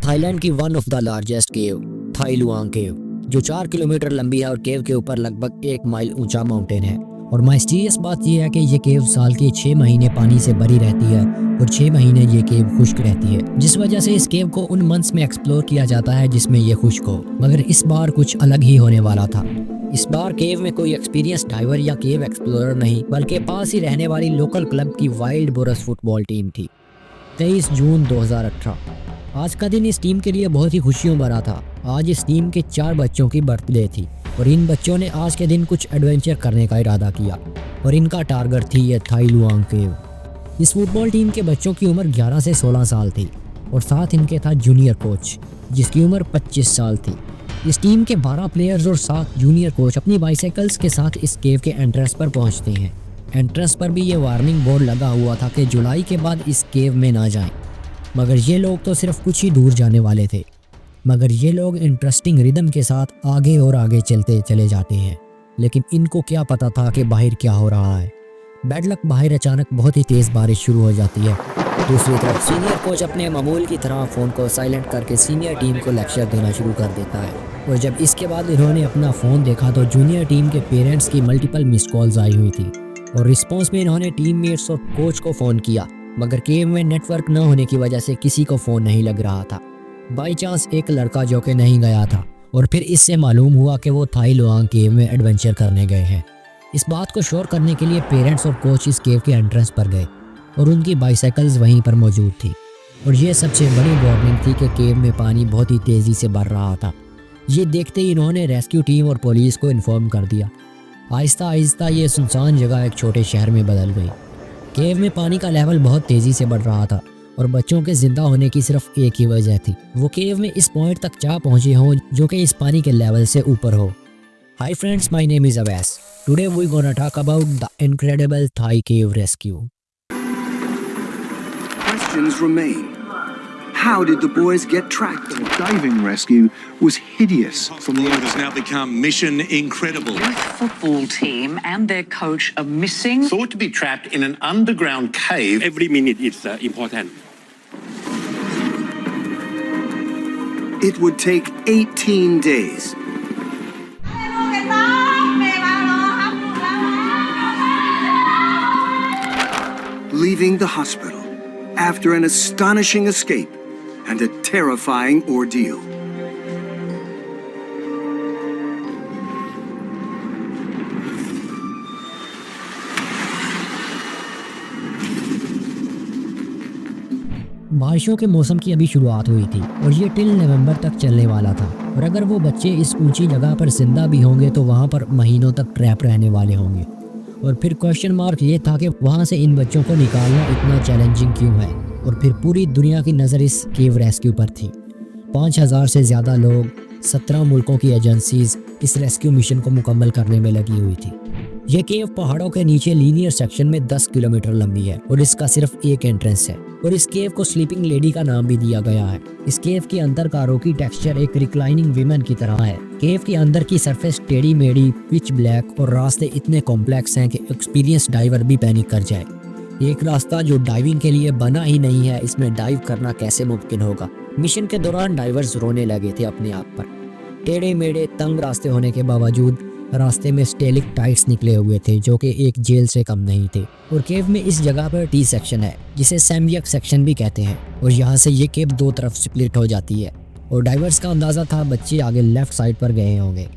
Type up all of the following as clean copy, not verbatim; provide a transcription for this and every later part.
Thailand की one of the largest cave Thai Luang cave, जो 4 kilometre लंबी है और केव के ऊपर लगभग 1 माइल ऊंचा माउंटेन है। और माइस्टीरियस बात यह है कि ये केव साल के 6 महीने पानी से भरी रहती है और 6 महीने ये केव खुश्क रहती है, जिस वजह से इस केव को उन मंथ्स में एक्सप्लोर किया जाता है जिसमें ये खुश्क हो। मगर इस बार कुछ अलग ही होने वाला था। इस बार केव में कोई एक्सपीरियंस डाइवर या केव एक्सप्लोरर नहीं, बल्कि पास ही रहने वाली लोकल क्लब की वाइल्ड बोरस फुटबॉल टीम थी। 23 जून 2018 आज का दिन इस टीम के लिए बहुत ही खुशियों भरा था। आज इस टीम के 4 बच्चों की बर्थडे थी और इन बच्चों ने आज के दिन कुछ एडवेंचर करने का इरादा किया और इनका टारगेट थी ये थाई लुआंग केव। इस फुटबॉल टीम के बच्चों की उम्र 11 से 16 साल थी और साथ इनके था जूनियर कोच जिसकी उम्र 25 साल थी। इस टीम के 12 प्लेयर्स और 7 जूनियर कोच अपनी बाइसाइकिल्स के साथ इस केव के एंट्रेंस पर पहुंचते हैं। एंट्रेंस पर भी ये वार्निंग बोर्ड लगा हुआ था कि जुलाई के बाद इस केव में ना जाएं। मगर ये लोग तो सिर्फ कुछ ही दूर जाने वाले थे, मगर ये लोग इंटरेस्टिंग रिदम के साथ आगे और आगे चलते चले जाते हैं। लेकिन इनको क्या पता था कि बाहर क्या हो रहा है। बैड लक, बाहर अचानक बहुत ही तेज़ बारिश शुरू हो जाती है। दूसरी तरफ सीनियर कोच अपने मामूल की तरह फ़ोन को साइलेंट करके सीनियर टीम को लेक्चर देना शुरू कर देता है। और जब इसके बाद इन्होंने अपना फ़ोन देखा तो जूनियर टीम के पेरेंट्स की मल्टीपल मिस कॉल्स आई हुई थी और रिस्पॉन्स में इन्होंने टीममेट्स और कोच को फ़ोन किया, मगर केव में नेटवर्क न होने की वजह से किसी को फ़ोन नहीं लग रहा था। बाई चांस एक लड़का जो कि नहीं गया था और फिर इससे मालूम हुआ कि वो थाई लुआंग केव में एडवेंचर करने गए हैं। इस बात को श्योर करने के लिए पेरेंट्स और कोच इस केव के एंट्रेंस पर गए और उनकी बाइसाइकिल्स वहीं पर मौजूद थी। और ये सबसे बड़ी वार्निंग थी कि केव में पानी बहुत ही तेज़ी से बढ़ रहा था। ये देखते ही इन्होंने रेस्क्यू टीम और पुलिस को इन्फॉर्म कर दिया। आहिस्ता आहिस्ता ये सुनसान जगह एक छोटे शहर में बदल गई। केव में पानी का लेवल बहुत तेज़ी से बढ़ रहा था और बच्चों के जिंदा होने की सिर्फ एक ही वजह थी, वो केव में इस पॉइंट तक जा पहुंचे हों जो कि इस पानी के लेवल से ऊपर हो। Hi friends, my name is Awais. Today we gonna talk about the incredible Thai cave rescue. Questions remain. How did the boys get tracked? The diving rescue was hideous. From the has now become Mission Incredible. Youth football team and their coach are missing. Thought to be trapped in an underground cave. Every minute is important. It would take 18 days. Leaving the hospital after an astonishing escape and a terrifying ordeal. बारिशों के मौसम की अभी शुरुआत हुई थी और ये टिल नवंबर तक चलने वाला था। और अगर वो बच्चे इस ऊंची जगह पर जिंदा भी होंगे तो वहाँ पर महीनों तक ट्रैप रहने वाले होंगे। और फिर क्वेश्चन मार्क ये था कि वहाँ से इन बच्चों को निकालना इतना चैलेंजिंग क्यों है। और फिर पूरी दुनिया की नज़र इस केव रेस्क्यू पर थी। 5000 से ज़्यादा लोग, 17 मुल्कों की एजेंसीज इस रेस्क्यू मिशन को मुकम्मल करने में लगी हुई थी। यह केव पहाड़ों के नीचे लीनियर सेक्शन में 10 किलोमीटर लंबी है और इसका सिर्फ एक एंट्रेंस है। और इस केव को स्लीपिंग लेडी का नाम भी दिया गया है। इस केव के अंदर का रॉकी टेक्सचर एक रिक्लाइनिंग विमेन की तरह है। केव के अंदर की सरफेस टेढ़ी मेढ़ी, पिच ब्लैक और रास्ते इतने कॉम्प्लेक्स हैं कि एक्सपीरियंस डाइवर भी पैनिक कर जाए। एक रास्ता जो डाइविंग के लिए बना ही नहीं है, इसमें डाइव करना कैसे मुमकिन होगा। मिशन के दौरान डाइवर्स रोने लगे थे अपने आप पर। टेढ़े मेढ़े तंग रास्ते होने के बावजूद रास्ते में स्टेलिक्टाइट्स निकले हुए थे जो कि एक जेल से कम नहीं थे। और केव में इस जगह पर टी सेक्शन है जिसे सैम्बियक सेक्शन भी कहते हैं और यहाँ से ये केव 2 तरफ स्प्लिट हो जाती है। और डाइवर्स का अंदाज़ा था बच्चे आगे लेफ्ट साइड पर गए होंगे,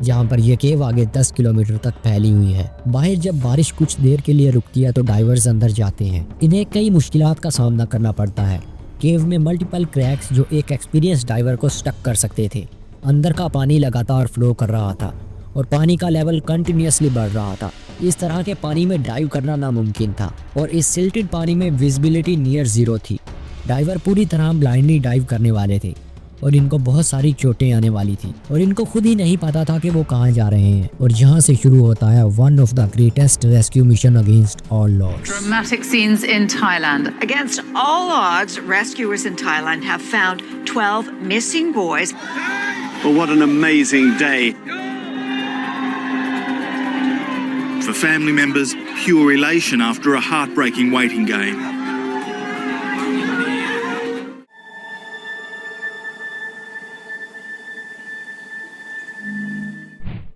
जहाँ पर यह केव आगे 10 किलोमीटर तक फैली हुई है। बाहर जब बारिश कुछ देर के लिए रुकती है तो डाइवर्स अंदर जाते हैं। इन्हें कई मुश्किलात का सामना करना पड़ता है। केव में मल्टीपल क्रैक्स जो एक एक्सपीरियंस डाइवर को स्टक कर सकते थे। अंदर का पानी लगातार फ्लो कर रहा था और पानी का लेवल कंटिन्यूसली बढ़ रहा था। इस तरह के पानी में डाइव करना नामुमकिन था और इस सिल्टेड पानी में विजिबिलिटी नियर ज़ीरो थी। डाइवर पूरी तरह ब्लाइंडली डाइव करने वाले थे और इनको बहुत सारी चोटें आने वाली थी और इनको खुद ही नहीं पता था कि वो कहाँ जा रहे हैं। और यहाँ से शुरू होता है one of the greatest rescue mission against all odds. Dramatic scenes in Thailand. Against all odds, rescuers in Thailand have found 12 missing boys. Well, what an amazing day. For family members, pure elation after a heartbreaking waiting game.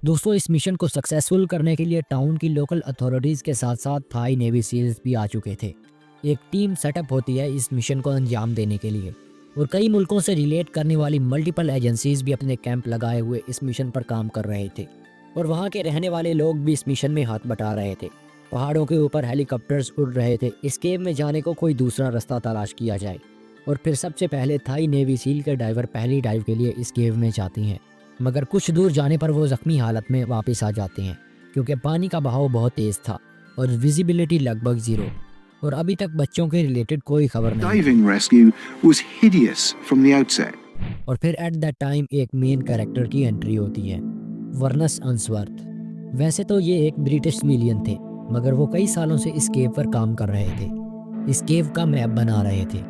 दोस्तों, इस mission को successful करने के लिए town की local authorities के साथ साथ थाई नेवी सील्स भी आ चुके थे। एक टीम सेटअप होती है इस मिशन को अंजाम देने के लिए, और कई मुल्कों से रिलेट करने वाली मल्टीपल एजेंसीज भी अपने कैंप लगाए हुए इस मिशन पर काम कर रहे थे, और वहाँ के रहने वाले लोग भी इस मिशन में हाथ बटा रहे थे। पहाड़ों के ऊपर हेलीकॉप्टर्स उड़ रहे थे, इस केव में जाने को कोई दूसरा रास्ता तलाश किया जाए। और फिर सबसे पहले थाई नेवी सील के डाइवर पहली डाइव के लिए इस केव में जाती हैं, मगर कुछ दूर जाने पर वो जख्मी हालत में वापस आ जाते हैं, क्योंकि पानी का बहाव बहुत तेज़ था और विजिबिलिटी लगभग 0, और अभी तक बच्चों के रिलेटेड कोई खबर नहीं। Diving rescue was hideous from the outset. और फिर एट दैट टाइम एक मेन कैरेक्टर की एंट्री होती है, वर्नस अंसवर्थ। वैसे तो ये एक ब्रिटिश सिविलियन थे, मगर वो कई सालों से इस केव पर काम कर रहे थे, इस केव का मैप बना रहे थे,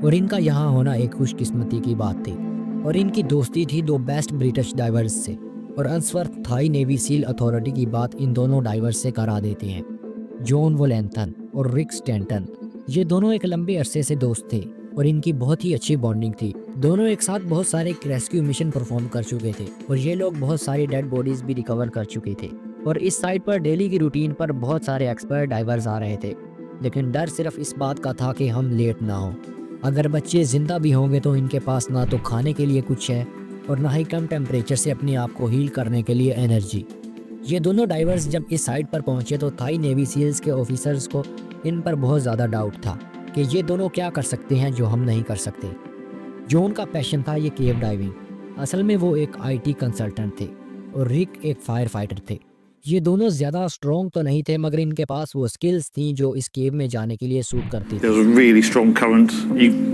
और इनका यहाँ होना एक खुशकिस्मती की बात थी। और इनकी दोस्ती थी 2 बेस्ट ब्रिटिश डाइवर्स से, और अंसवर्थ थाई नेवी सील अथॉरिटी की बात इन दोनों डाइवर्स से करा देते हैं, जॉन वोलेंथन और रिक स्टैंटन। ये दोनों एक लंबे अरसे से दोस्त थे और इनकी बहुत ही अच्छी बॉन्डिंग थी। दोनों एक साथ बहुत सारे रेस्क्यू मिशन परफॉर्म कर चुके थे, और ये लोग बहुत सारी डेड बॉडीज भी रिकवर कर चुके थे। और इस साइट पर डेली की रूटीन पर बहुत सारे एक्सपर्ट डाइवर्स आ रहे थे, लेकिन डर सिर्फ इस बात का था कि हम लेट ना हो। अगर बच्चे जिंदा भी होंगे तो इनके पास ना तो खाने के लिए कुछ है और ना ही कम टेम्परेचर से अपने आप को हील करने के लिए एनर्जी। ये दोनों डाइवर्स जब इस साइट पर पहुंचे तो थाई नेवी सील्स के ऑफिसर्स को इन पर बहुत ज़्यादा डाउट था कि ये दोनों क्या कर सकते हैं जो हम नहीं कर सकते। जॉन का पैशन था ये केव डाइविंग, असल में वो एक IT कंसल्टेंट थे, और रिक एक फायर फाइटर थे। ये दोनों ज़्यादा स्ट्रॉन्ग तो नहीं थे, मगर इनके पास वो स्किल्स थी जो इस केव में जाने के लिए सूट करती थी। There was a really strong current.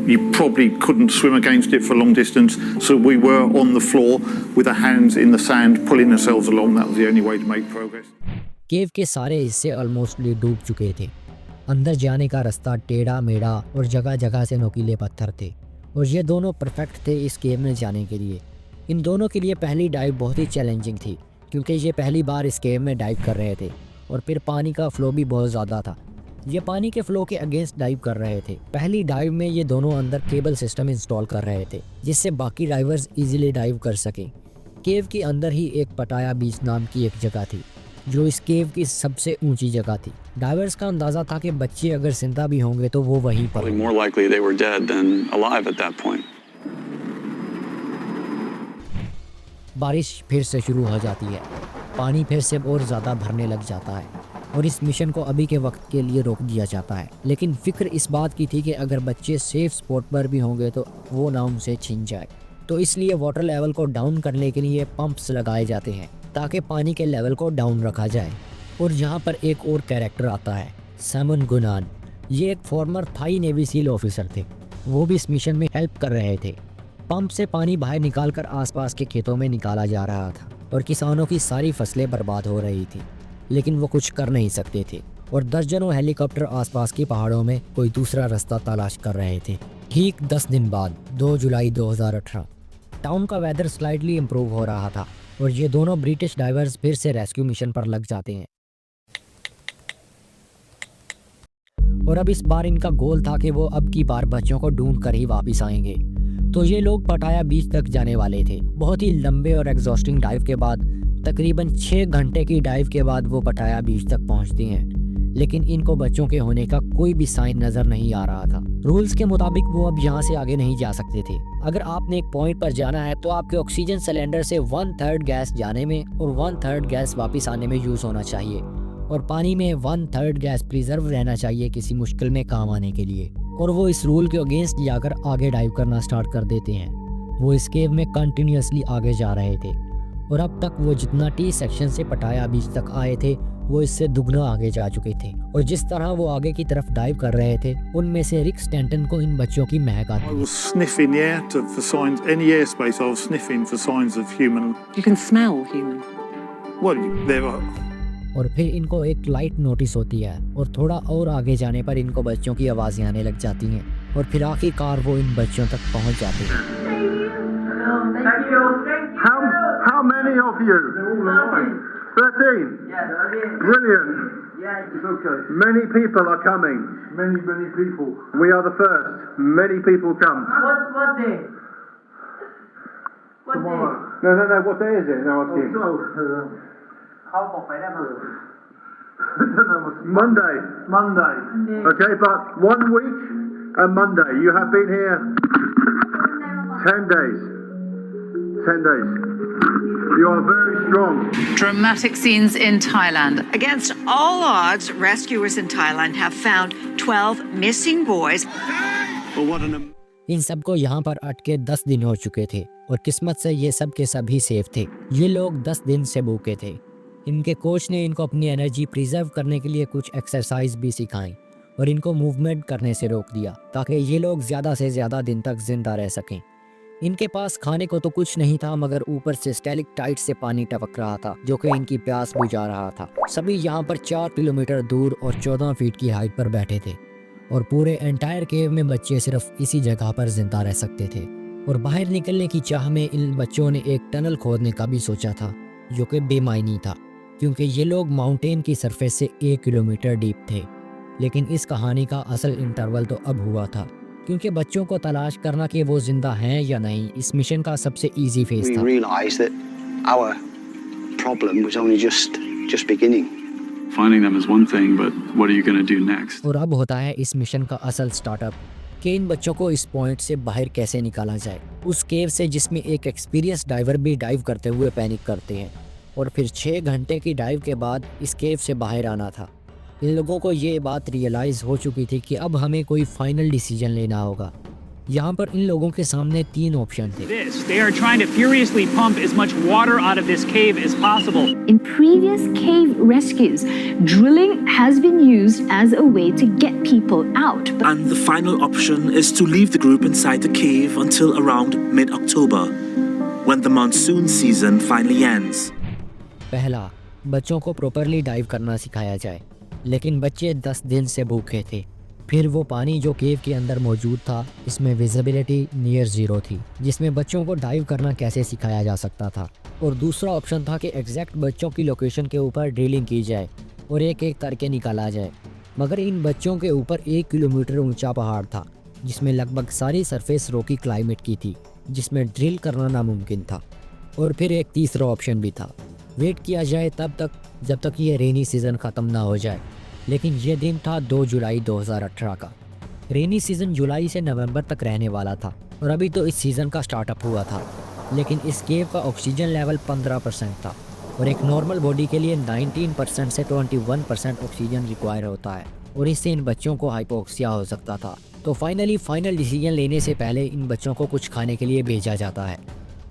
You probably couldn't swim against it for long distance, so we were on the floor with our hands in the sand, pulling ourselves along. That was the only way to make progress. केव के सारे हिस्से almostly डूब चुके थे। अंदर जाने का रास्ता टेढ़ा मेढ़ा और जगह जगह से नुकीले पत्थर थे, और ये दोनों परफेक्ट थे इस केव में जाने के लिए। इन दोनों के लिए पहली डाइव बहुत ही चैलेंजिंग थी, क्योंकि ये पहली बार इस केव में डाइव कर रहे थे, और फिर पानी का फ्लो भी बहुत ज़्यादा था। ये पानी के फ्लो के अगेंस्ट डाइव कर रहे थे। पहली डाइव में ये दोनों अंदर केबल सिस्टम इंस्टॉल कर रहे थे, जिससे बाकी डाइवर्स इजीली डाइव कर सकें। केव के अंदर ही एक पटाया बीच नाम की एक जगह थी, जो इस केव की सबसे ऊंची जगह थी। डाइवर्स का अंदाज़ा था कि बच्चे अगर जिंदा भी होंगे तो वो वहीं पर Probably more likely they were dead than alive at that point. बारिश फिर से शुरू हो जाती है, पानी फिर से और ज़्यादा भरने लग जाता है, और इस मिशन को अभी के वक्त के लिए रोक दिया जाता है। लेकिन फिक्र इस बात की थी कि अगर बच्चे सेफ स्पॉट पर भी होंगे तो वो ना उनसे छिन जाए, तो इसलिए वाटर लेवल को डाउन करने के लिए पंप्स लगाए जाते हैं ताकि पानी के लेवल को डाउन रखा जाए। और यहाँ पर एक और कैरेक्टर आता है, सैमन गुनान। ये एक former Thai navy seal officer थे, वो भी इस मिशन में हेल्प कर रहे थे। पंप से पानी बाहर निकालकर आसपास के खेतों में निकाला जा रहा था, और किसानों की सारी फसलें बर्बाद हो रही थी, लेकिन वो कुछ कर नहीं सकते थे, और दर्जनों हेलीकॉप्टर आसपास की पहाड़ों में कोई दूसरा रास्ता तलाश कर रहे थे। ठीक 10 दिन बाद 2 जुलाई 2018 टाउन का वेदर स्लाइडली इम्प्रूव हो रहा था, और ये दोनों ब्रिटिश डाइवर्स फिर से रेस्क्यू मिशन पर लग जाते हैं। और अब इस बार इनका गोल था कि वो अब की बार बच्चों को ढूंढ कर ही वापस आएंगे। तो ये लोग पटाया बीच तक जाने वाले थे। बहुत ही लंबे और एग्जॉस्टिंग डाइव के बाद, तकरीबन 6 घंटे की डाइव के बाद वो पटाया बीच तक पहुंचते हैं, लेकिन इनको बच्चों के होने का कोई भी साइन नजर नहीं आ रहा था। रूल्स के मुताबिक वो अब यहाँ से आगे नहीं जा सकते थे। अगर आपने एक पॉइंट पर जाना है तो आपके ऑक्सीजन सिलेंडर से 1/3 गैस जाने में और 1/3 गैस वापस आने में यूज होना चाहिए, और पानी में 1/3 गैस प्रिजर्व रहना चाहिए किसी मुश्किल में काम आने के लिए। और वो इस रूल के अगेंस्ट जाकर आगे डाइव करना स्टार्ट कर देते हैं। वो इस केव में कंटिन्यूसली आगे जा रहे थे, और अब तक वो जितना T सेक्शन से पटाया बीच तक आए थे वो इससे दुगना आगे जा चुके थे। और जिस तरह वो आगे की तरफ डाइव कर रहे थे, उनमें से रिक स्टैंटन को इन बच्चों की महक I आती। was sniffing the air for signs, any airspace I was sniffing for signs of human. You can smell human. Well, there were. और फिर इनको एक लाइट नोटिस होती है, और थोड़ा और आगे जाने पर इनको बच्चों की आवाज़ें आने लग जाती हैं, और फिर आखिरकार वो इन बच्चों तक पहुंच जाते हैं। How many of you? 13. Brilliant. It's okay. Many people are coming. Many people. We are the first. Many people come. What day? Tomorrow. No. What day is it? No, I'm asking. Monday. Okay, but 1 week and Monday. You have been here 10 days. 10 days. You are very strong. Dramatic scenes in Thailand. Against all odds, rescuers in Thailand have found 12 missing boys. Well, what an इन सबको यहाँ पर अटके 10 दिन हो चुके थे और किस्मत से ये सब के सभी सेफ थे। ये लोग 10 दिन से भूखे थे। इनके कोच ने इनको अपनी एनर्जी प्रिजर्व करने के लिए कुछ एक्सरसाइज भी सिखाई और इनको मूवमेंट करने से रोक दिया ताकि ये लोग ज़्यादा से ज़्यादा दिन तक जिंदा रह सकें। इनके पास खाने को तो कुछ नहीं था मगर ऊपर से स्टैलेक्टाइट से पानी टपक रहा था जो कि इनकी प्यास बुझा रहा था। सभी यहाँ पर 4 किलोमीटर दूर और 14 फीट की हाइट पर बैठे थे और पूरे एंटायर केव में बच्चे सिर्फ इसी जगह पर जिंदा रह सकते थे। और बाहर निकलने की चाह में इन बच्चों ने एक टनल खोदने का भी सोचा था जो कि बेमायनी था क्योंकि ये लोग माउंटेन की सरफेस से 1 किलोमीटर डीप थे। लेकिन इस कहानी का असल इंटरवल तो अब हुआ था क्योंकि बच्चों को तलाश करना कि वो जिंदा हैं या नहीं इस मिशन का सबसे इजी फेज था। We realized that our problem was only just beginning. Finding them is one thing, but what are you going to do next? और अब होता है इस मिशन का असल स्टार्टअप कि इन बच्चों को इस पॉइंट से बाहर कैसे निकाला जाए, उस केव से जिसमें एक एक्सपीरियंस डाइवर भी डाइव करते हुए पैनिक करते हैं। और फिर 6 घंटे की डाइव के बाद इस केव से बाहर आना था। इन लोगों को ये बात रियलाइज़ हो चुकी थी कि अब हमें कोई फाइनल डिसीजन लेना होगा। यहाँ पर इन लोगों के सामने 3 ऑप्शन थे। They are trying to furiously pump as much water out of this cave as possible. In previous cave rescues, drilling has been used as a way to get people out. And the final option is to leave the group inside the cave until around mid-October, when the monsoon season finally ends. पहला, बच्चों को properly dive करना सिखाया जाए, लेकिन बच्चे 10 दिन से भूखे थे। फिर वो पानी जो केव के अंदर मौजूद था इसमें विजिबिलिटी नियर ज़ीरो थी जिसमें बच्चों को डाइव करना कैसे सिखाया जा सकता था। और दूसरा ऑप्शन था कि एग्जैक्ट बच्चों की लोकेशन के ऊपर ड्रिलिंग की जाए और एक एक करके निकाला जाए। मगर इन बच्चों के ऊपर 1 किलोमीटर ऊंचा पहाड़ था जिसमें लगभग सारी सरफेस रोकी क्लाइमेट की थी जिसमें ड्रिल करना नामुमकिन था। और फिर एक तीसरा ऑप्शन भी था, वेट किया जाए तब तक जब तक ये रेनी सीज़न ख़त्म ना हो जाए। लेकिन ये दिन था 2 जुलाई 2018 का। रेनी सीज़न जुलाई से नवंबर तक रहने वाला था और अभी तो इस सीज़न का स्टार्टअप हुआ था। लेकिन इस केव का ऑक्सीजन लेवल 15% था और एक नॉर्मल बॉडी के लिए 19% से 21% ऑक्सीजन रिक्वायर होता है और इससे इन बच्चों को हाइपोक्सिया हो सकता था। तो फाइनल डिसीजन लेने से पहले इन बच्चों को कुछ खाने के लिए भेजा जाता है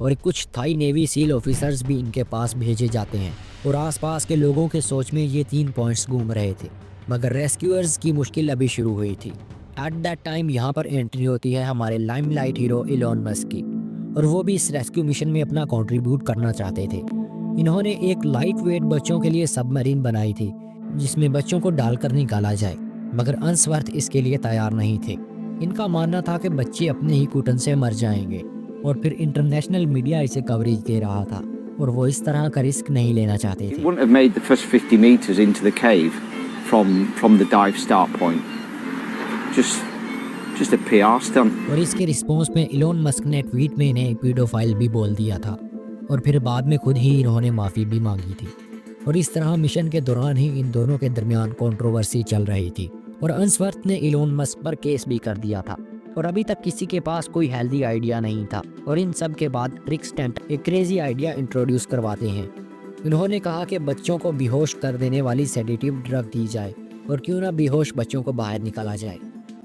और कुछ थाई नेवी सील ऑफिसर्स भी इनके पास भेजे जाते हैं। और आसपास के लोगों के सोच में ये 3 पॉइंट्स घूम रहे थे मगर रेस्क्यूअर्स की मुश्किल अभी शुरू हुई थी। एट दैट टाइम यहाँ पर एंट्री होती है हमारे लाइमलाइट हीरो इलॉन मस्क की और वो भी इस रेस्क्यू मिशन में अपना कंट्रीब्यूट करना चाहते थे। इन्होंने एक लाइट वेट बच्चों के लिए सबमरीन बनाई थी जिसमें बच्चों को डालकर निकाला जाए मगर अंसवर्थ इसके लिए तैयार नहीं थे। इनका मानना था कि बच्चे अपने ही घुटन से मर जाएंगे और फिर इंटरनेशनल मीडिया इसे कवरेज दे रहा था और वो इस तरह का रिस्क नहीं लेना चाहते थे। Wouldn't have made the first 50 meters into the cave from the dive start point. Just a PR stunt. और इसके रिस्पॉन्स में इलोन मस्क ने ट्वीट में इन्हें पीडोफाइल भी बोल दिया था और फिर बाद में खुद ही इन्होंने माफ़ी भी मांगी थी। और इस तरह मिशन के दौरान ही इन दोनों के दरमियान कंट्रोवर्सी चल रही थी और अंसवर्थ ने इलोन मस्क पर केस भी कर दिया था और अभी तक किसी के पास कोई हेल्दी आइडिया नहीं था। और इन सब के बाद रिक स्टेंट एक क्रेजी आइडिया इंट्रोड्यूस करवाते हैं। इन्होंने कहा कि बच्चों को बेहोश कर देने वाली सेडेटिव ड्रग दी जाए और क्यों ना बेहोश बच्चों को बाहर निकाला जाए।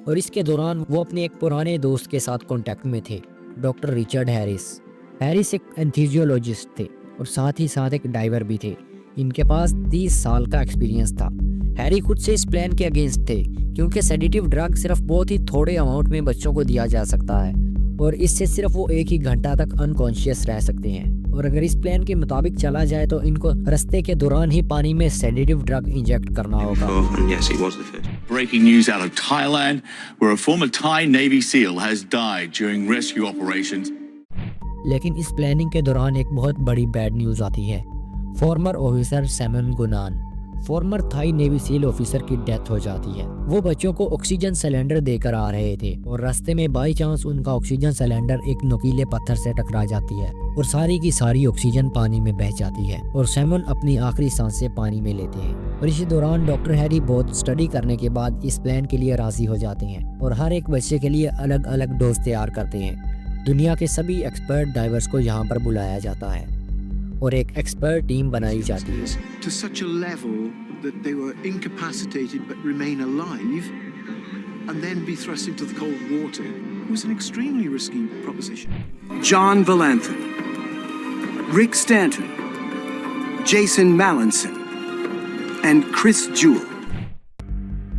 और इसके दौरान वो अपने एक पुराने दोस्त के साथ कांटेक्ट में थे, डॉक्टर रिचर्ड हैरिस। हैरिस एक एंथीजियोलॉजिस्ट थे और साथ ही साथ एक डाइवर भी थे। इनके पास 30 साल का एक्सपीरियंस था। हैरी खुद से इस प्लान के अगेंस्ट थे क्योंकि सेडेटिव ड्रग सिर्फ बहुत ही थोड़े अमाउंट में बच्चों को दिया जा सकता है और इससे सिर्फ वो 1 ही घंटा तक अनकॉन्शियस रह सकते हैं। और अगर इस प्लान के मुताबिक चला जाए तो इनको रास्ते के दौरान ही पानी में सेडेटिव ड्रग इंजेक्ट करना होगा। Breaking news out of Thailand, where a former Thai Navy SEAL has died during rescue operations. लेकिन इस प्लानिंग के दौरान एक बहुत बड़ी बैड न्यूज़ आती है। Former officer Saman Gunan former Thai navy seal officer की डेथ हो जाती है। वो बच्चों को ऑक्सीजन सिलेंडर देकर आ रहे थे और रास्ते में बाई चांस उनका ऑक्सीजन सिलेंडर एक नुकीले पत्थर से टकरा जाती है और सारी की सारी ऑक्सीजन पानी में बह जाती है और सैमन अपनी आखिरी सांसें पानी में लेते हैं। और इसी दौरान डॉक्टर हैरी बहुत स्टडी करने के बाद इस प्लान के लिए राजी हो जाते हैं और हर एक बच्चे के लिए अलग अलग डोज तैयार करते हैं। दुनिया के सभी एक्सपर्ट डाइवर्स को यहाँ पर बुलाया जाता है और एक एक्सपर्ट टीम बनाई जाती है। To such a level that they were incapacitated but remain alive and then be thrust into the cold water was an extremely risky proposition. John Valanthan, Rick Stanton, Jason Mallinson and Chris Jewell.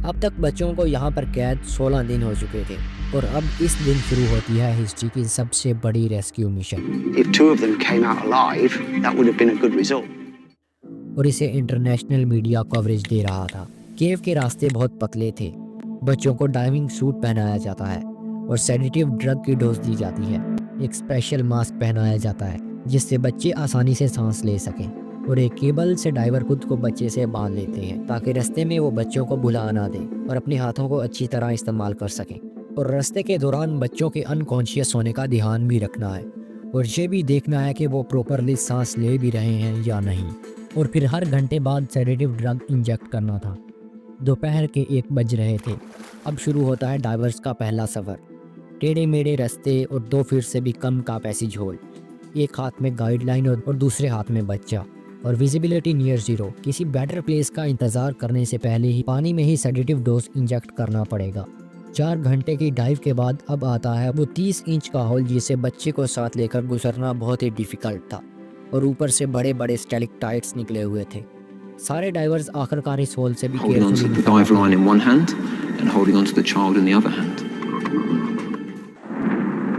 अब तक बच्चों को यहाँ पर कैद 16 दिन हो चुके थे और अब इस दिन शुरू होती है हिस्ट्री की सबसे बड़ी rescue mission. If 2 of them came out alive, that would have been a good result. और इसे इंटरनेशनल मीडिया कवरेज दे रहा था। केव के रास्ते बहुत पतले थे, बच्चों को डाइविंग सूट पहनाया जाता है और सेडेटिव ड्रग की डोज दी जाती है। एक स्पेशल मास्क पहनाया जाता है जिससे बच्चे आसानी से सांस ले सकें और एक केबल से डाइवर खुद को बच्चे से बांध लेते हैं ताकि रास्ते में वो बच्चों को भुला ना दे और अपने हाथों को अच्छी तरह इस्तेमाल कर सकें। और रास्ते के दौरान बच्चों के अनकॉन्शियस होने का ध्यान भी रखना है और ये भी देखना है कि वो प्रॉपरली सांस ले भी रहे हैं या नहीं। और फिर हर घंटे बाद सेडेटिव ड्रग इंजेक्ट करना था। दोपहर के 1 बज रहे थे। अब शुरू होता है डाइवर्स का पहला सफ़र। टेढ़े मेढ़े रास्ते और 2 फीट से भी कम का पैसेज होल, एक हाथ में गाइडलाइन और दूसरे हाथ में बच्चा और विजिबिलिटी नियर जीरो। किसी बेटर प्लेस का इंतज़ार करने से पहले ही पानी में ही सेडेटिव डोज इंजेक्ट करना पड़ेगा। 4 घंटे की डाइव के बाद अब आता है वो 30 इंच का होल जिसे बच्चे को साथ लेकर गुजरना बहुत ही डिफिकल्ट था और ऊपर से बड़े बड़े स्टैलेक्टाइट्स निकले हुए थे। सारे डाइवर्स आखिरकार इस होल से भी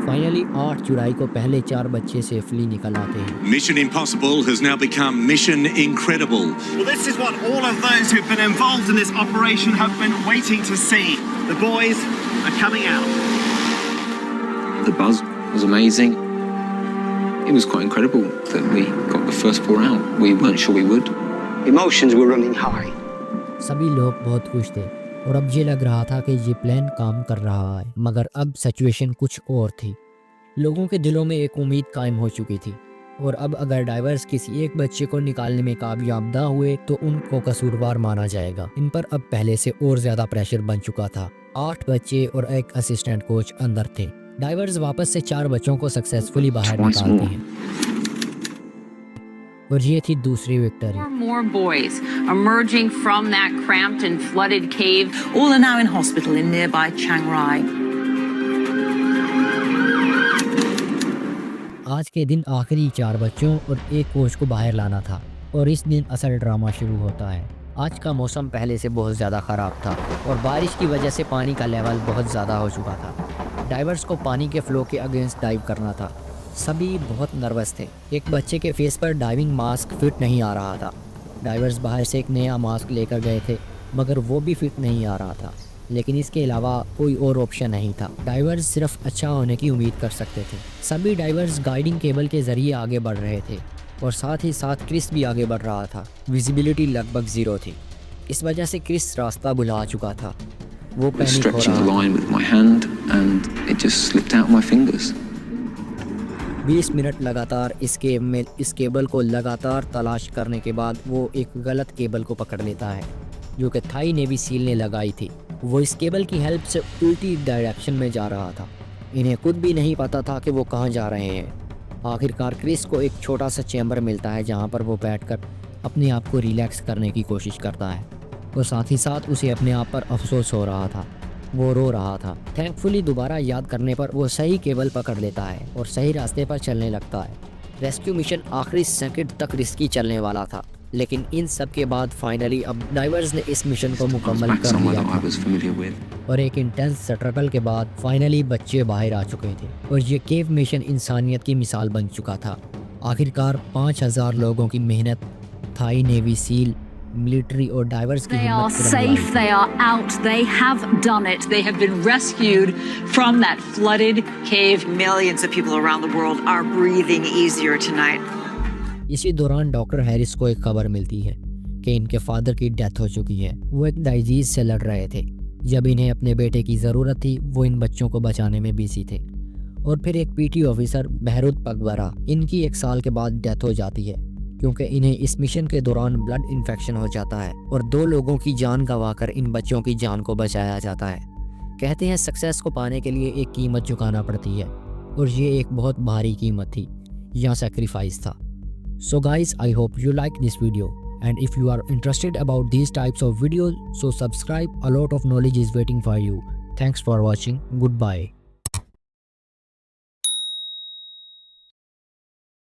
फाइनली 8 जुलाई को पहले 4 बच्चे सेफली निकल आते हैं। Mission Impossible has now become Mission Incredible. Well, this is what all of those who've been involved in this operation have been waiting to see. The boys are coming out. The buzz was amazing. It was quite incredible that we got the first 4 out. We weren't sure we would. Emotions were running high. सभी लोग बहुत खुश थे और अब ये लग रहा था कि ये प्लान काम कर रहा है, मगर अब सिचुएशन कुछ और थी। लोगों के दिलों में एक उम्मीद कायम हो चुकी थी और अब अगर डाइवर्स किसी एक बच्चे को निकालने में कामयाब ना हुए तो उनको कसूरवार माना जाएगा। इन पर अब पहले से और ज्यादा प्रेशर बन चुका था। 8 बच्चे और एक असिस्टेंट कोच अंदर थे। डाइवर्स वापस से 4 बच्चों को सक्सेसफुली बाहर निकालते हैं और ये थी दूसरी victory. More boys emerging from that cramped and flooded cave. All are now in hospital in nearby Chiang Rai. आज के दिन आखिरी 4 बच्चों और एक कोच को बाहर लाना था और इस दिन असल ड्रामा शुरू होता है। आज का मौसम पहले से बहुत ज़्यादा ख़राब था और बारिश की वजह से पानी का लेवल बहुत ज़्यादा हो चुका था। डाइवर्स को पानी के फ्लो के अगेंस्ट डाइव करना था। सभी बहुत नर्वस थे। एक बच्चे के फेस पर डाइविंग मास्क फिट नहीं आ रहा था। डाइवर्स बाहर से एक नया मास्क लेकर गए थे मगर वो भी फिट नहीं आ रहा था, लेकिन इसके अलावा कोई और ऑप्शन नहीं था। डाइवर्स सिर्फ अच्छा होने की उम्मीद कर सकते थे। सभी डाइवर्स गाइडिंग केबल के ज़रिए आगे बढ़ रहे थे और साथ ही साथ क्रिस भी आगे बढ़ रहा था। विजिबिलिटी लगभग 0 थी, इस वजह से क्रिस रास्ता भुला चुका था। वो पैनिक हो रहा था। 20 मिनट लगातार इस केबल को लगातार तलाश करने के बाद वो एक गलत केबल को पकड़ लेता है जो कि थाई नेवी सील ने लगाई थी। वो इस केबल की हेल्प से उल्टी डायरेक्शन में जा रहा था। इन्हें खुद भी नहीं पता था कि वो कहाँ जा रहे हैं। आखिरकार क्रिस को एक छोटा सा चैम्बर मिलता है जहाँ पर वो बैठकर अपने आप को रिलैक्स करने की कोशिश करता है और साथ ही साथ उसे अपने आप पर अफसोस हो रहा था। वो रो रहा था। थैंकफुली दोबारा याद करने पर वो सही केबल पकड़ लेता है और सही रास्ते पर चलने लगता है। रेस्क्यू मिशन आखिरी सेकंड तक रिस्की चलने वाला था, लेकिन इन सब के बाद फाइनली अब डाइवर्स ने इस मिशन को मुकम्मल कर लिया था और एक इंटेंस स्ट्रगल के बाद फाइनली बच्चे बाहर आ चुके थे और ये केव मिशन इंसानियत की मिसाल बन चुका था। आखिरकार 5000 लोगों की मेहनत, थाई नेवी सील, मिलिट्री और डाइवर्स की They are safe, they are out, they have done it. They have been rescued from that flooded cave. Millions of people around the world are breathing easier tonight. इसी दौरान doctor Harris को एक खबर मिलती है कि इनके फादर की डेथ हो चुकी है। वो एक डाइजीज से लड़ रहे थे। जब इन्हें अपने बेटे की ज़रूरत थी वो इन बच्चों को बचाने में बिजी थे। और फिर एक पीटी ऑफिसर बहरूद पगबरा, इनकी 1 साल के बाद डेथ हो जाती है क्योंकि इन्हें इस मिशन के दौरान ब्लड इन्फेक्शन हो जाता है और 2 लोगों की जान गंवाकर इन बच्चों की जान को बचाया जाता है। कहते हैं सक्सेस को पाने के लिए एक कीमत चुकाना पड़ती है और ये एक बहुत भारी कीमत थी, या सेक्रीफाइस था। So guys, I hope you like this video, and if you are interested about these types of videos, so subscribe. A lot of knowledge is waiting for you. Thanks for watching. Goodbye.